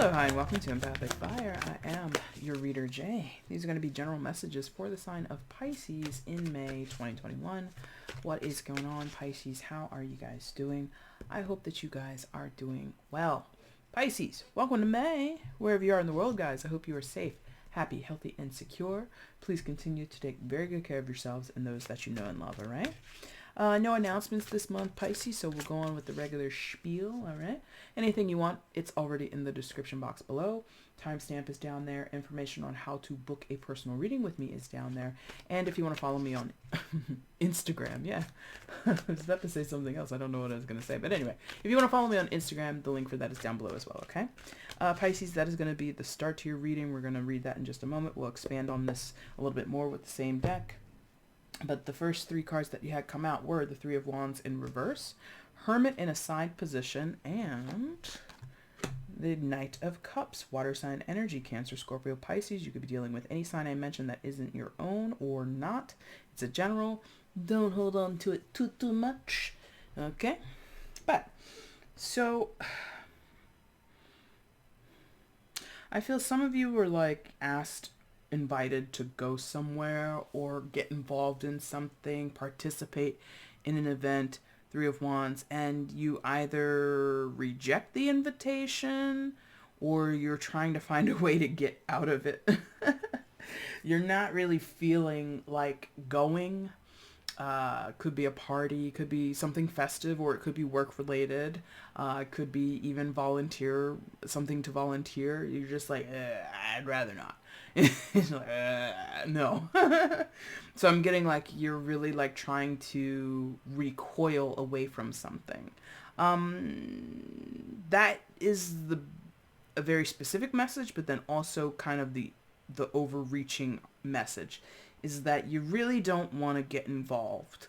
Hello, hi, and welcome to Empathic Fire. I am your reader, Jay. These are going to be general messages for the sign of Pisces in May 2021. What is going on, Pisces? How are you guys doing? I hope that you guys are doing well. Pisces, welcome to May. Wherever you are in the world, guys, I hope you are safe, happy, healthy, and secure. Please continue to take very good care of yourselves and those that you know and love, all right? No announcements this month, Pisces, so we'll go on with the regular spiel, all right? Anything you want, it's already in the description box below. Timestamp is down there. Information on how to book a personal reading with me is down there. And if you want to follow me on Instagram, yeah. I was about to say something else. I don't know what I was going to say. But anyway, if you want to follow me on Instagram, the link for that is down below as well, okay? Pisces, that is going to be the start to your reading. We're going to read that in just a moment. We'll expand on this a little bit more with the same deck. But the first three cards that you had come out were the Three of Wands in reverse, Hermit in a side position, and the Knight of Cups. Water sign energy, Cancer, Scorpio, Pisces. You could be dealing with any sign I mentioned that isn't your own or not. It's a general. Don't hold on to it too much. Okay? But, so, I feel some of you were like invited to go somewhere or get involved in something, participate in an event, Three of Wands, and you either reject the invitation or you're trying to find a way to get out of it. You're not really feeling like going. Could be a party, could be something festive, or it could be work related. It could be even something to volunteer. You're just like, I'd rather not. It's like, no. So I'm getting like you're really like trying to recoil away from something. That is a very specific message, but then also kind of the overreaching message is that you really don't want to get involved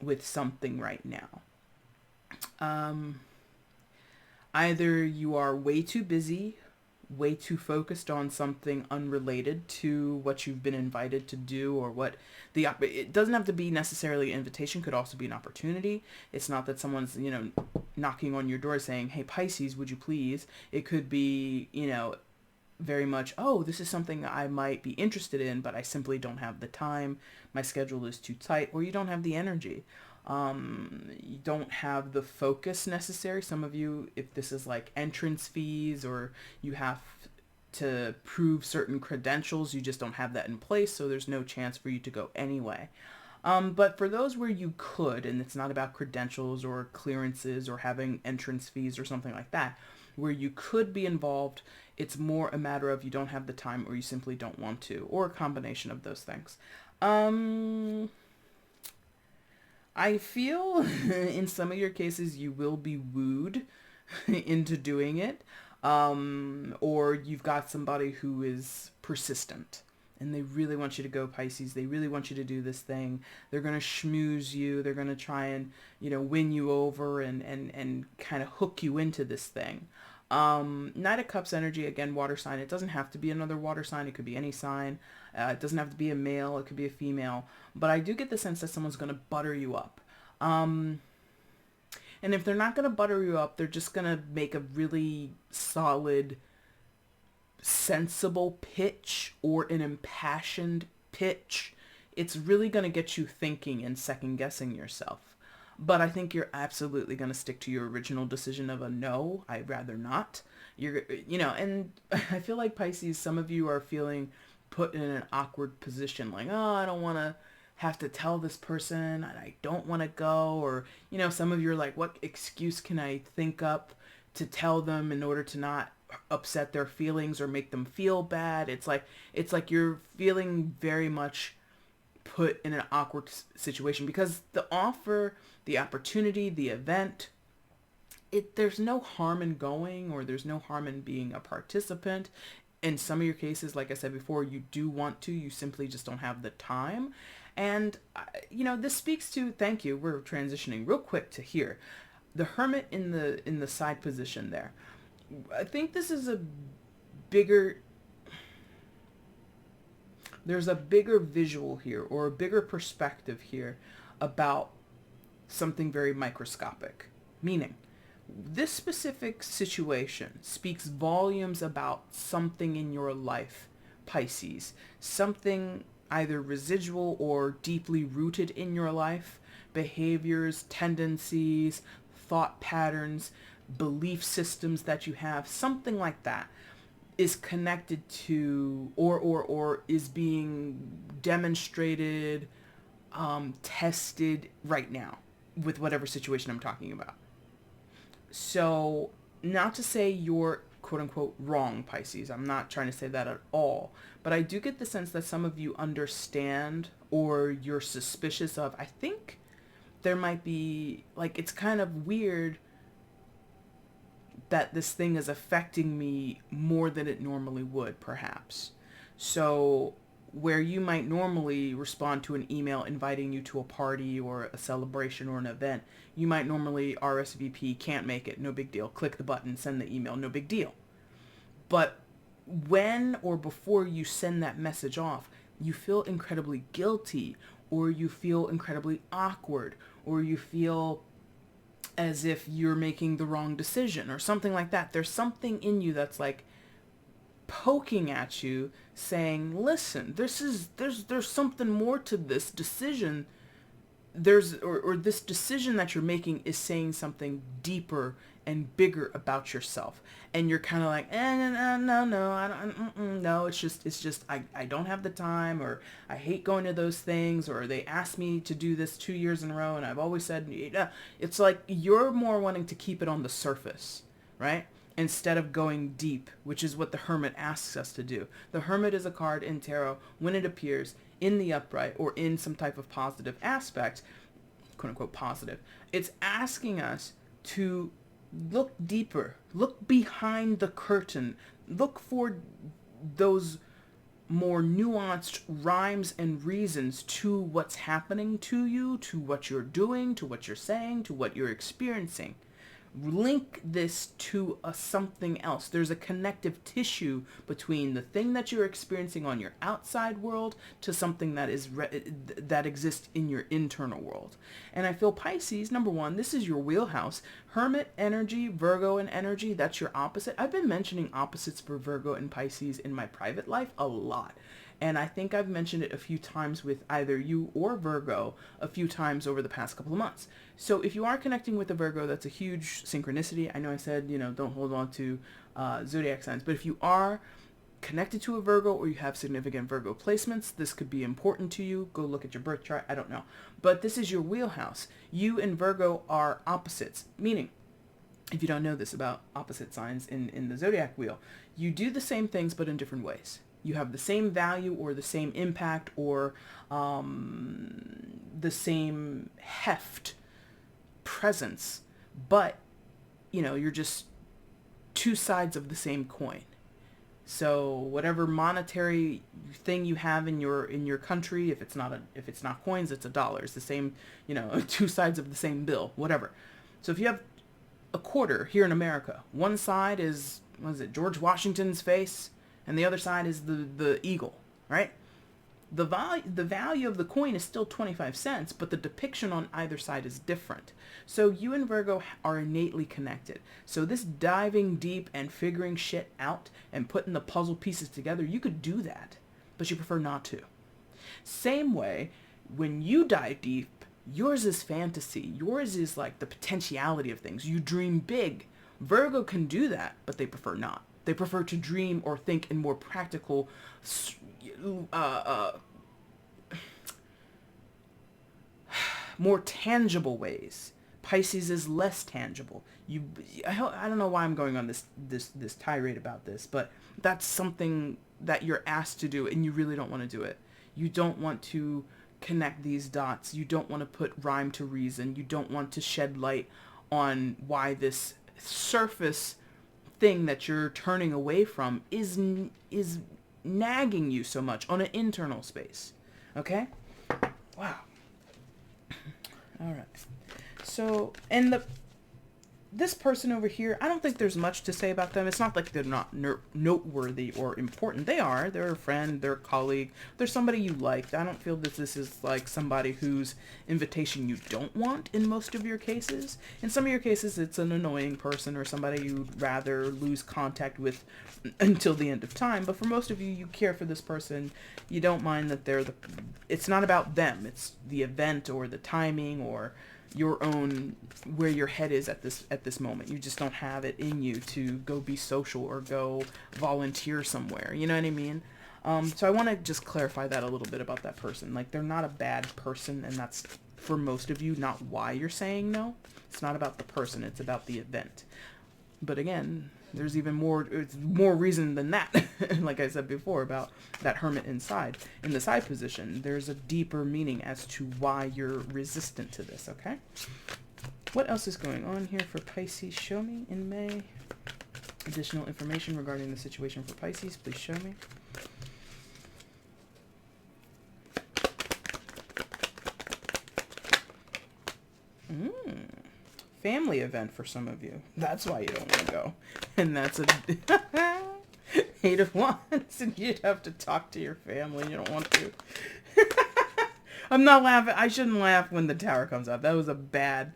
with something right now. Either you are way too busy, way too focused on something unrelated to what you've been invited to do, or what it doesn't have to be necessarily an invitation, could also be an opportunity. It's not that someone's, knocking on your door saying, hey, Pisces, would you please? It could be, very much, oh, this is something I might be interested in, but I simply don't have the time. My schedule is too tight, or you don't have the energy. You don't have the focus necessary. Some of you, if this is like entrance fees or you have to prove certain credentials, you just don't have that in place, so there's no chance for you to go anyway. But for those where you could, and it's not about credentials or clearances or having entrance fees or something like that, where you could be involved, it's more a matter of you don't have the time or you simply don't want to, or a combination of those things. I feel in some of your cases you will be wooed into doing it, or you've got somebody who is persistent and they really want you to go, Pisces. They really want you to do this thing. They're going to schmooze you. They're going to try and, win you over and kind of hook you into this thing. Knight of Cups energy, again, water sign. It doesn't have to be another water sign. It could be any sign. It doesn't have to be a male. It could be a female. But I do get the sense that someone's going to butter you up. And if they're not going to butter you up, they're just going to make a really solid, sensible pitch or an impassioned pitch. It's really going to get you thinking and second guessing yourself. But I think you're absolutely going to stick to your original decision of a no, I'd rather not. And I feel like Pisces, some of you are feeling put in an awkward position, like, oh, I don't want to have to tell this person, and I don't want to go. Or, some of you are like, what excuse can I think up to tell them in order to not upset their feelings or make them feel bad? It's like you're feeling very much put in an awkward situation because the offer, the opportunity, the event, there's no harm in going, or there's no harm in being a participant. In some of your cases, like I said before, you do want to, you simply just don't have the time. And, this speaks to, thank you, we're transitioning real quick to here. The Hermit in the side position there. I think this is there's a bigger visual here, or a bigger perspective here about something very microscopic. Meaning, This specific situation speaks volumes about something in your life, Pisces. Something either residual or deeply rooted in your life. Behaviors, tendencies, thought patterns, belief systems that you have, something like that is connected to or is being demonstrated, tested right now with whatever situation I'm talking about. So, not to say you're quote unquote wrong, Pisces. I'm not trying to say that at all. But I do get the sense that some of you understand or you're suspicious of. I think there might be, like, it's kind of weird that this thing is affecting me more than it normally would, perhaps. So, where you might normally respond to an email inviting you to a party or a celebration or an event, you might normally RSVP, can't make it, no big deal. Click the button, send the email, no big deal. But when or before you send that message off, you feel incredibly guilty, or you feel incredibly awkward, or you feel as if you're making the wrong decision or something like that. There's something in you that's like poking at you saying, listen, there's something more to this decision. Or this decision that you're making is saying something deeper and bigger about yourself. And you're kind of like, no, I don't, no, it's just, I don't have the time, or I hate going to those things, or they asked me to do this 2 years in a row and I've always said, it's like you're more wanting to keep it on the surface, right? Instead of going deep, which is what the Hermit asks us to do. The Hermit is a card in tarot when it appears in the upright or in some type of positive aspect, quote unquote positive. It's asking us to look deeper, look behind the curtain, look for those more nuanced rhymes and reasons to what's happening to you, to what you're doing, to what you're saying, to what you're experiencing. Link this to something else. There's a connective tissue between the thing that you're experiencing on your outside world to something that is that exists in your internal world. And I feel Pisces, number one, this is your wheelhouse. Hermit energy, Virgo and energy, that's your opposite. I've been mentioning opposites for Virgo and Pisces in my private life a lot. And I think I've mentioned it a few times with either you or Virgo a few times over the past couple of months. So if you are connecting with a Virgo, that's a huge synchronicity. I know I said, don't hold on to zodiac signs. But if you are connected to a Virgo or you have significant Virgo placements, this could be important to you. Go look at your birth chart. I don't know. But this is your wheelhouse. You and Virgo are opposites, meaning, if you don't know this about opposite signs in the zodiac wheel, you do the same things but in different ways. You have the same value or the same impact or the same heft, presence, but you're just two sides of the same coin. So whatever monetary thing you have in your country, if it's not coins, it's a dollar. It's the same, two sides of the same bill, whatever. So if you have a quarter here in America, one side is, George Washington's face, and the other side is the eagle, right? The value of the coin is still 25 cents, but the depiction on either side is different. So you and Virgo are innately connected. So this diving deep and figuring shit out and putting the puzzle pieces together, you could do that, but you prefer not to. Same way, when you dive deep, yours is fantasy. Yours is like the potentiality of things. You dream big. Virgo can do that, but they prefer not. They prefer to dream or think in more practical, more tangible ways. Pisces is less tangible. I don't know why I'm going on this tirade about this, but that's something that you're asked to do, and you really don't want to do it. You don't want to connect these dots. You don't want to put rhyme to reason. You don't want to shed light on why this surface thing that you're turning away from is nagging you so much on an internal space. Okay? Wow. All right. So, and this person over here, I don't think there's much to say about them. It's not like they're not noteworthy or important. They are. They're a friend, they're a colleague, they're somebody you liked. I don't feel that this is like somebody whose invitation you don't want in most of your cases. In some of your cases, it's an annoying person or somebody you'd rather lose contact with until the end of time. But for most of you, you care for this person. You don't mind that it's not about them. It's the event or the timing or your own, where your head is at this moment. You just don't have it in you to go be social or go volunteer somewhere. You know what I mean? So I want to just clarify that a little bit about that person. Like, they're not a bad person, and that's, for most of you, not why you're saying no. It's not about the person, it's about the event. But again, there's even more, it's more reason than that. Like I said before about that hermit inside, in the side position, there's a deeper meaning as to why you're resistant to this, okay? What else is going on here for Pisces? Show me in May. Additional information regarding the situation for Pisces, please show me. Family event for some of you. That's why you don't want to go. And that's a Eight of Wands, and you'd have to talk to your family. You don't want to. I'm not laughing. I shouldn't laugh when the Tower comes out. That was a bad,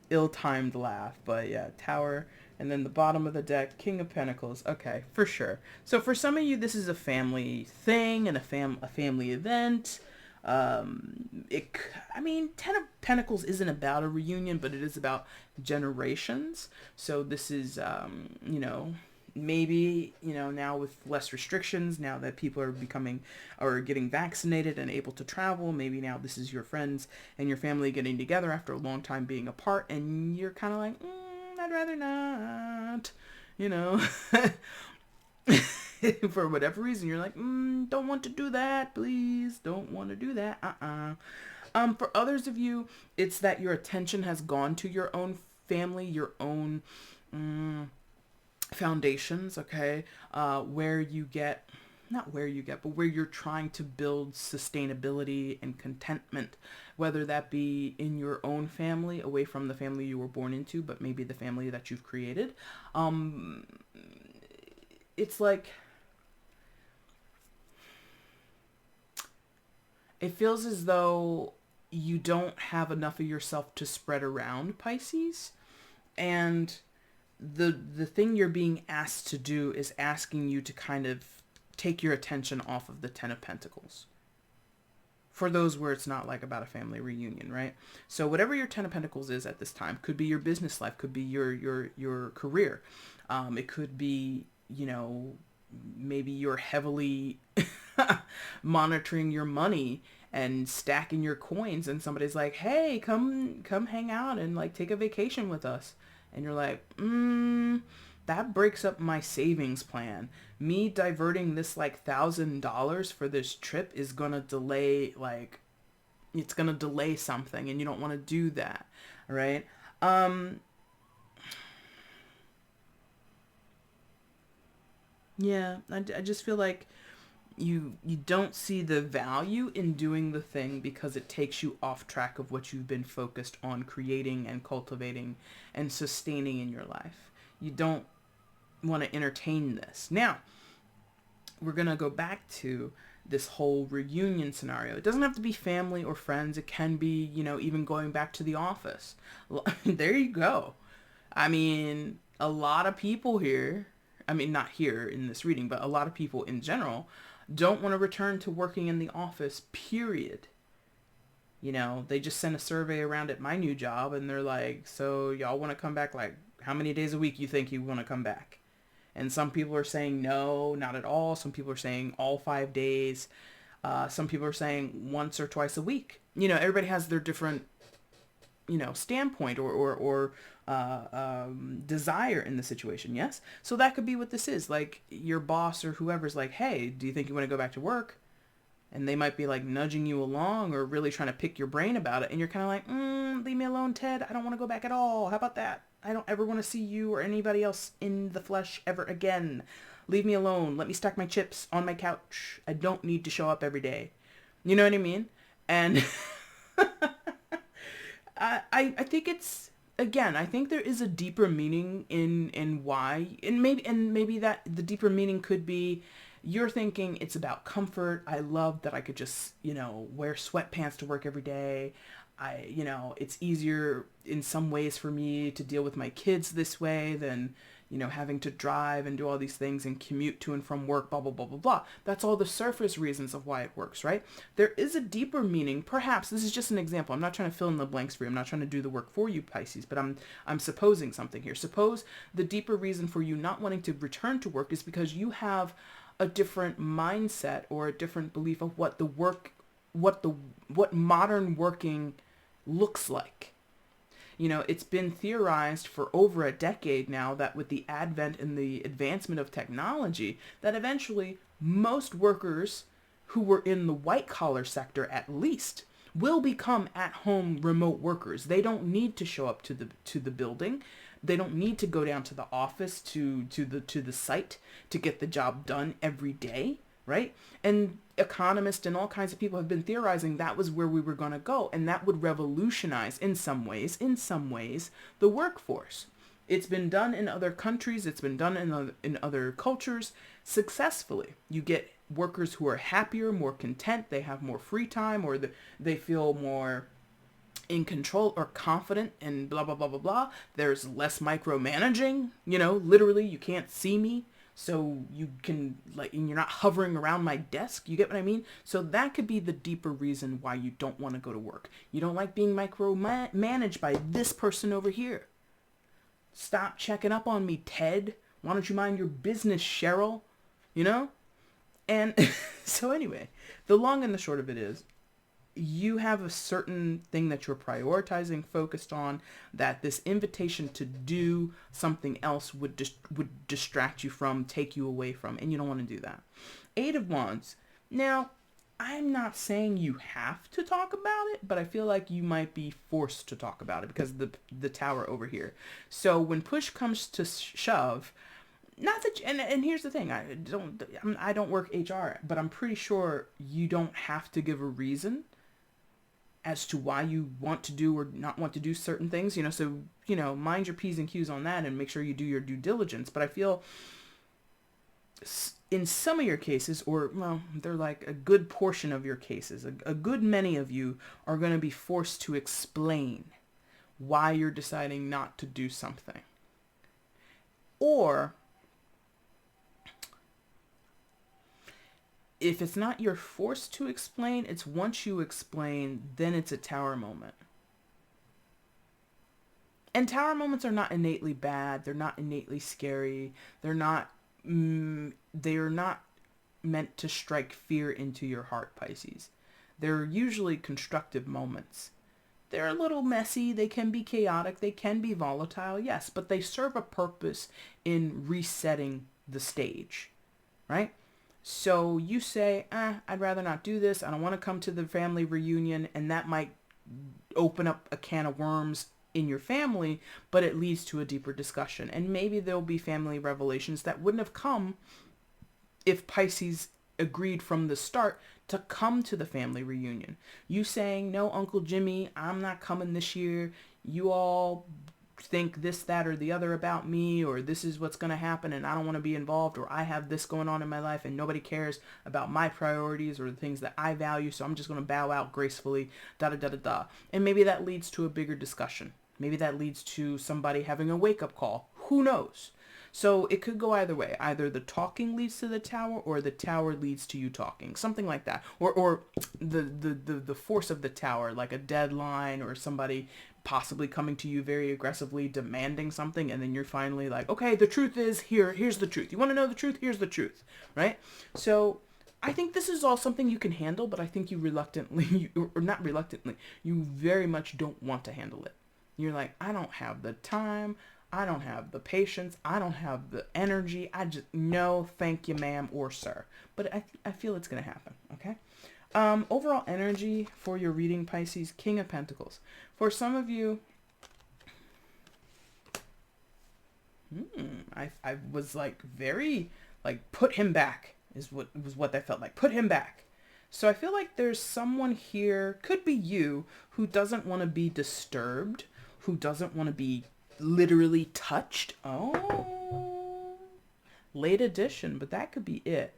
ill-timed laugh. But yeah, Tower, and then the bottom of the deck, King of Pentacles. Okay, for sure. So for some of you, this is a family thing and a family event. Ten of Pentacles isn't about a reunion, but it is about generations. So this is, maybe, now with less restrictions, now that people are getting vaccinated and able to travel, maybe now this is your friends and your family getting together after a long time being apart, and you're kind of like, I'd rather not, for whatever reason, you're like, don't want to do that, please, don't want to do that, For others of you, it's that your attention has gone to your own family, your own foundations, okay, where you're trying to build sustainability and contentment, whether that be in your own family, away from the family you were born into, but maybe the family that you've created. It's like, it feels as though you don't have enough of yourself to spread around, Pisces. And the thing you're being asked to do is asking you to kind of take your attention off of the Ten of Pentacles. For those where it's not like about a family reunion, right? So whatever your Ten of Pentacles is at this time, could be your business life, could be your career. It could be, maybe you're heavily monitoring your money and stacking your coins, and somebody's like, hey, come hang out and like take a vacation with us. And you're like, that breaks up my savings plan. Me diverting this like $1,000 for this trip is gonna delay, it's gonna delay something, and you don't want to do that, right? Yeah, I just feel like you don't see the value in doing the thing because it takes you off track of what you've been focused on creating and cultivating and sustaining in your life. You don't want to entertain this. Now, we're going to go back to this whole reunion scenario. It doesn't have to be family or friends. It can be, even going back to the office. There you go. I mean, a lot of people here, not here in this reading, but a lot of people in general don't want to return to working in the office, period. They just sent a survey around at my new job, and they're like, so y'all want to come back, like, how many days a week you think you want to come back? And some people are saying no, not at all. Some people are saying all 5 days. Some people are saying once or twice a week. Everybody has their different, standpoint or desire in the situation. Yes. So that could be what this is. Like, your boss or whoever's like, hey, do you think you want to go back to work? And they might be like nudging you along or really trying to pick your brain about it. And you're kind of like, leave me alone, Ted. I don't want to go back at all. How about that? I don't ever want to see you or anybody else in the flesh ever again. Leave me alone. Let me stack my chips on my couch. I don't need to show up every day. You know what I mean? And I think it's again, I think there is a deeper meaning in why, and maybe that the deeper meaning could be you're thinking it's about comfort. I love that I could just, wear sweatpants to work every day. It's easier in some ways for me to deal with my kids this way than, having to drive and do all these things and commute to and from work, blah, blah, blah, blah, blah. That's all the surface reasons of why it works, right? There is a deeper meaning. Perhaps this is just an example. I'm not trying to fill in the blanks for you. I'm not trying to do the work for you, Pisces, but I'm supposing something here. Suppose the deeper reason for you not wanting to return to work is because you have a different mindset or a different belief of what what modern working looks like. It's been theorized for over a decade now that with the advent and the advancement of technology, that eventually most workers who were in the white collar sector at least will become at-home remote workers. They don't need to show up to the building. They don't need to go down to the office to the site to get the job done every day, right? And economists and all kinds of people have been theorizing that was where we were going to go, and that would revolutionize in some ways, the workforce. It's been done in other countries. It's been done in other cultures successfully. You get workers who are happier, more content, they have more free time, or they feel more in control or confident, and blah, blah, blah, blah, blah. There's less micromanaging, literally you can't see me. So you can, and you're not hovering around my desk. You get what I mean? So that could be the deeper reason why you don't want to go to work. You don't like being micromanaged by this person over here. Stop checking up on me, Ted. Why don't you mind your business, Cheryl? And so anyway, the long and the short of it is, you have a certain thing that you're prioritizing, focused on, that this invitation to do something else would distract you from, take you away from, and you don't want to do that. 8 of Wands. Now, I'm not saying you have to talk about it, but I feel like you might be forced to talk about it because of the Tower over here. So when push comes to shove, not that, and here's the thing, I don't work HR, but I'm pretty sure you don't have to give a reason as to why you want to do or not want to do certain things, so, mind your P's and Q's on that and make sure you do your due diligence. But I feel in some of your cases, or, well, they're like a good portion of your cases, a good many of you are going to be forced to explain why you're deciding not to do something. Or if it's not you're forced to explain, it's once you explain, then it's a Tower moment. And Tower moments are not innately bad. They're not innately scary. They're not meant to strike fear into your heart, Pisces. They're usually constructive moments. They're a little messy. They can be chaotic. They can be volatile, yes, but they serve a purpose in resetting the stage, right? So you say, I'd rather not do this. I don't want to come to the family reunion. And that might open up a can of worms in your family, but it leads to a deeper discussion. And maybe there'll be family revelations that wouldn't have come if Pisces agreed from the start to come to the family reunion. You saying, no, Uncle Jimmy, I'm not coming this year. You all think this, that, or the other about me, or this is what's going to happen and I don't want to be involved, or I have this going on in my life and nobody cares about my priorities or the things that I value, so I'm just going to bow out gracefully, da-da-da-da-da. And maybe that leads to a bigger discussion. Maybe that leads to somebody having a wake-up call. Who knows? So it could go either way. Either the talking leads to the Tower, or the Tower leads to you talking. Something like that. Or the force of the Tower, like a deadline, or somebody possibly coming to you very aggressively demanding something, and then you're finally like, okay, the truth is here's the truth. You want to know the truth? Here's the truth, right? So I think this is all something you can handle, but I think you you very much don't want to handle it. You're like, I don't have the time, I don't have the patience, I don't have the energy, no, thank you, ma'am or sir. But I feel it's going to happen, okay? Overall energy for your reading, Pisces, King of Pentacles. For some of you, I was like very, like, put him back is what that felt like. Put him back. So I feel like there's someone here, could be you, who doesn't want to be disturbed, who doesn't want to be literally touched. Oh, late edition, but that could be it.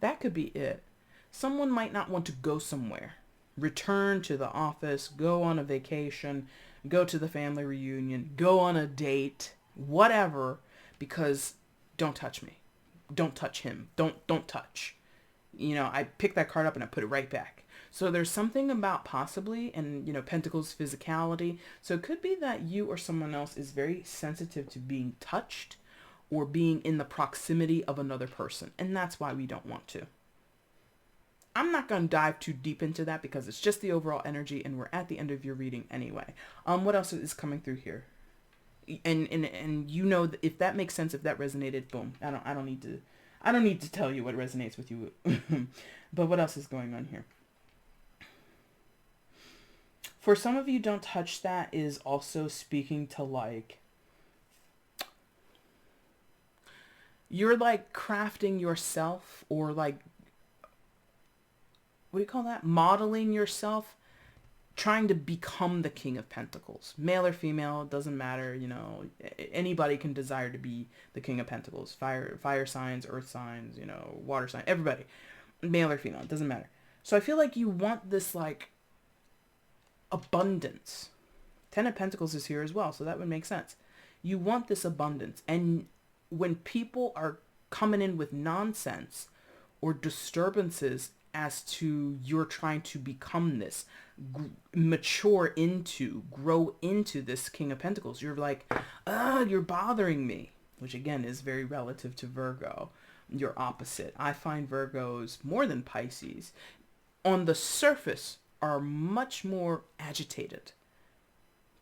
That could be it. Someone might not want to go somewhere, return to the office, go on a vacation, go to the family reunion, go on a date, whatever, because don't touch me. Don't touch him. Don't touch. You know, I picked that card up and I put it right back. So there's something about possibly, and you know, Pentacles physicality. So it could be that you or someone else is very sensitive to being touched or being in the proximity of another person. And that's why we don't want to. I'm not going to dive too deep into that because it's just the overall energy and we're at the end of your reading anyway. What else is coming through here? And you know, if that makes sense, if that resonated, boom. I don't need to tell you what resonates with you. But what else is going on here? For some of you, don't touch that is also speaking to like, you're like crafting yourself or like, what do you call that? Modeling yourself, trying to become the King of Pentacles. Male or female, it doesn't matter, you know, anybody can desire to be the King of Pentacles. Fire signs, earth signs, you know, water sign, everybody. Male or female, it doesn't matter. So I feel like you want this like abundance. Ten of Pentacles is here as well, so that would make sense. You want this abundance. And when people are coming in with nonsense or disturbances as to you're trying to become this, mature into, grow into this King of Pentacles, you're like, you're bothering me, which again is very relative to Virgo, your opposite. I find Virgos, more than Pisces, on the surface are much more agitated.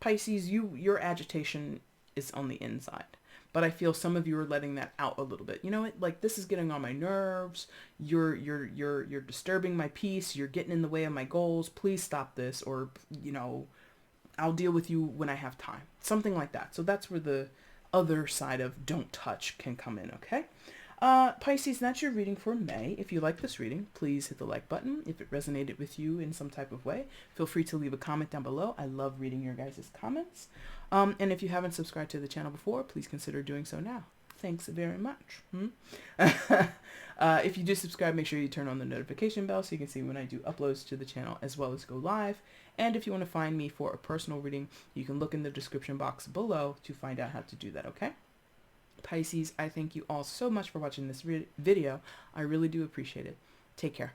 Pisces, your agitation is on the inside. But I feel some of you are letting that out a little bit. You know what? Like, this is getting on my nerves. You're disturbing my peace. You're getting in the way of my goals. Please stop this. Or, you know, I'll deal with you when I have time. Something like that. So that's where the other side of don't touch can come in, okay? Pisces, that's your reading for May. If you like this reading, please hit the like button. If it resonated with you in some type of way, feel free to leave a comment down below. I love reading your guys' comments. And if you haven't subscribed to the channel before, please consider doing so now. Thanks very much. If you do subscribe, make sure you turn on the notification bell so you can see when I do uploads to the channel as well as go live. And if you want to find me for a personal reading, you can look in the description box below to find out how to do that, okay? Pisces, I thank you all so much for watching this video. I really do appreciate it. Take care.